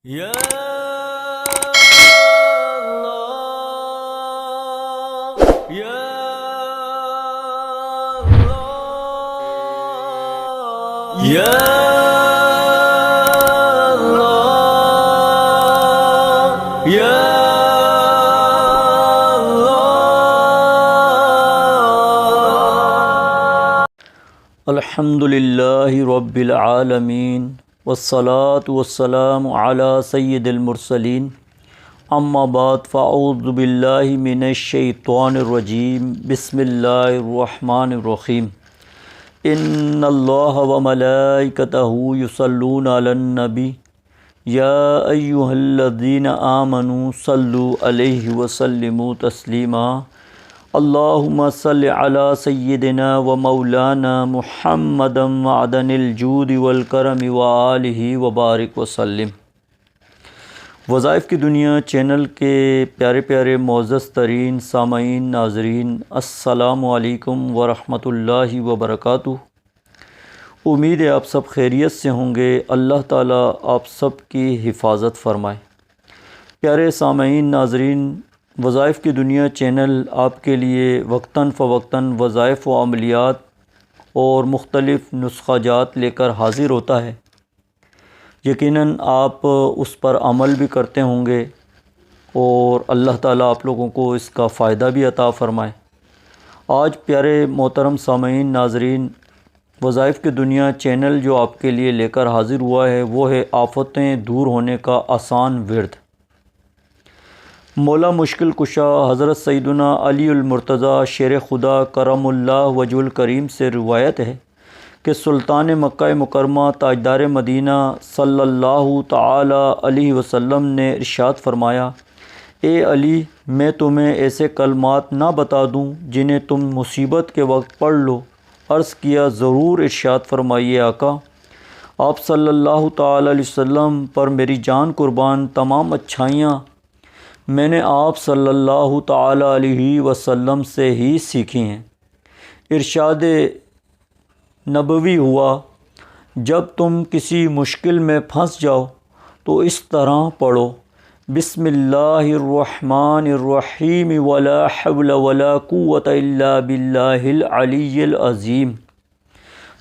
یا اللہ یا اللہ یا اللہ یا الحمدللہ رب العالمین والصلاة والسلام علی سید المرسلین اما بعد فاعوذ باللہ من الشیطان الرجیم بسم اللہ الرحمن الرحیم ان اللہ وملائکتہ یصلون علی النبی یا ایہا الذین آمنوا صلوا علیہ وسلموا تسلیما اللہم صل علی سیدنا و مولانا محمد معدن الجود والکرم وآلہ وبارک وسلم۔ وظائف کی دنیا چینل کے پیارے پیارے معزز ترین سامعین ناظرین، السلام علیکم ورحمۃ اللہ وبرکاتہ۔ امید ہے آپ سب خیریت سے ہوں گے، اللہ تعالیٰ آپ سب کی حفاظت فرمائے۔ پیارے سامعین ناظرین، وظائف کی دنیا چینل آپ کے لیے وقتاً فوقتاً وظائف و عملیات اور مختلف نسخہ جات لے کر حاضر ہوتا ہے۔ یقیناً آپ اس پر عمل بھی کرتے ہوں گے اور اللہ تعالیٰ آپ لوگوں کو اس کا فائدہ بھی عطا فرمائے۔ آج پیارے محترم سامعین ناظرین، وظائف کی دنیا چینل جو آپ کے لیے لے کر حاضر ہوا ہے وہ ہے آفتیں دور ہونے کا آسان ورد۔ مولا مشکل کشا حضرت سیدنا علی المرتضیٰ شیر خدا کرم اللہ وجہ الکریم سے روایت ہے کہ سلطان مکہ مکرمہ تاجدار مدینہ صلی اللہ تعالی علیہ وسلم نے ارشاد فرمایا، اے علی، میں تمہیں ایسے کلمات نہ بتا دوں جنہیں تم مصیبت کے وقت پڑھ لو؟ عرض کیا، ضرور، ارشاد فرمائیے آقا۔ آپ صلی اللہ تعالی علیہ وسلم پر میری جان قربان، تمام اچھائیاں میں نے آپ صلی اللہ تعالی علیہ وسلم سے ہی سیکھی ہیں۔ ارشاد نبوی ہوا، جب تم کسی مشکل میں پھنس جاؤ تو اس طرح پڑھو، بسم اللہ الرحمن الرحیم ولا حول ولا قوة الا باللہ العلی العظیم۔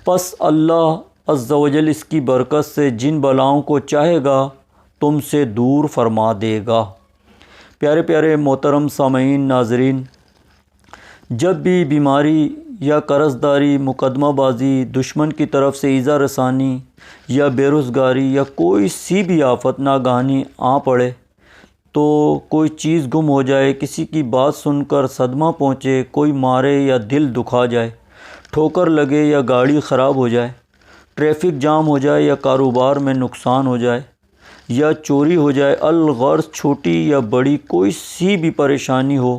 پس اللہ عز و جل اس کی برکت سے جن بلاؤں کو چاہے گا تم سے دور فرما دے گا۔ پیارے پیارے محترم سامعین ناظرین، جب بھی بیماری یا قرض داری، مقدمہ بازی، دشمن کی طرف سے ایذا رسانی یا بے روزگاری یا کوئی سی بھی آفت ناگہانی آ پڑے، تو کوئی چیز گم ہو جائے، کسی کی بات سن کر صدمہ پہنچے، کوئی مارے یا دل دکھا جائے، ٹھوکر لگے یا گاڑی خراب ہو جائے، ٹریفک جام ہو جائے یا کاروبار میں نقصان ہو جائے یا چوری ہو جائے، الغرض چھوٹی یا بڑی کوئی سی بھی پریشانی ہو،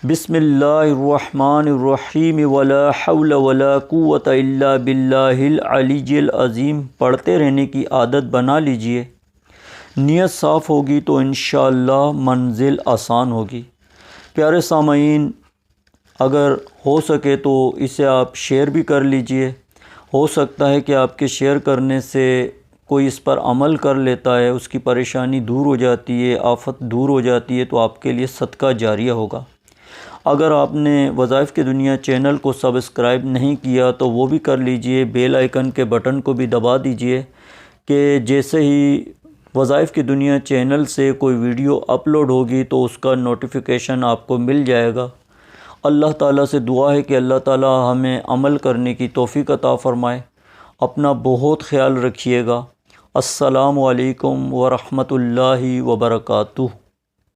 بسم اللہ الرحمن الرحیم ولا حول ولا قوة الا باللہ العلی العظیم پڑھتے رہنے کی عادت بنا لیجئے۔ نیت صاف ہوگی تو انشاءاللہ منزل آسان ہوگی۔ پیارے سامعین، اگر ہو سکے تو اسے آپ شیئر بھی کر لیجئے۔ ہو سکتا ہے کہ آپ کے شیئر کرنے سے کوئی اس پر عمل کر لیتا ہے، اس کی پریشانی دور ہو جاتی ہے، آفت دور ہو جاتی ہے، تو آپ کے لیے صدقہ جاریہ ہوگا۔ اگر آپ نے وظائف کی دنیا چینل کو سبسکرائب نہیں کیا تو وہ بھی کر لیجئے، بیل آئیکن کے بٹن کو بھی دبا دیجئے کہ جیسے ہی وظائف کی دنیا چینل سے کوئی ویڈیو اپلوڈ ہوگی تو اس کا نوٹیفیکیشن آپ کو مل جائے گا۔ اللہ تعالیٰ سے دعا ہے کہ اللہ تعالیٰ ہمیں عمل کرنے کی توفیق عطا فرمائے۔ اپنا بہت خیال رکھیے گا۔ السلام علیکم ورحمۃ اللہ وبرکاتہ۔